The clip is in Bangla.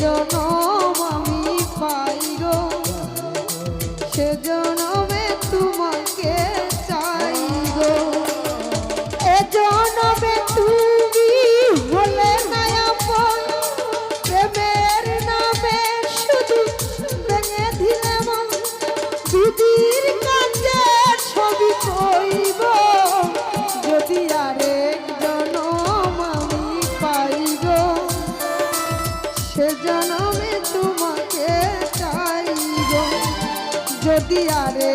জনম আমি পাই গো, সে জনমে তোমাকে চাই গো। এ জনমে তুমি হলে না আপন, প্রেমের নামে শুধু ভেঙে দিলে মন। দিদির কাছে ছবি কইব, যদি আরেক জনম আমি পাই গো, সে জনমে তোমাকে চাই গো, যদি আরে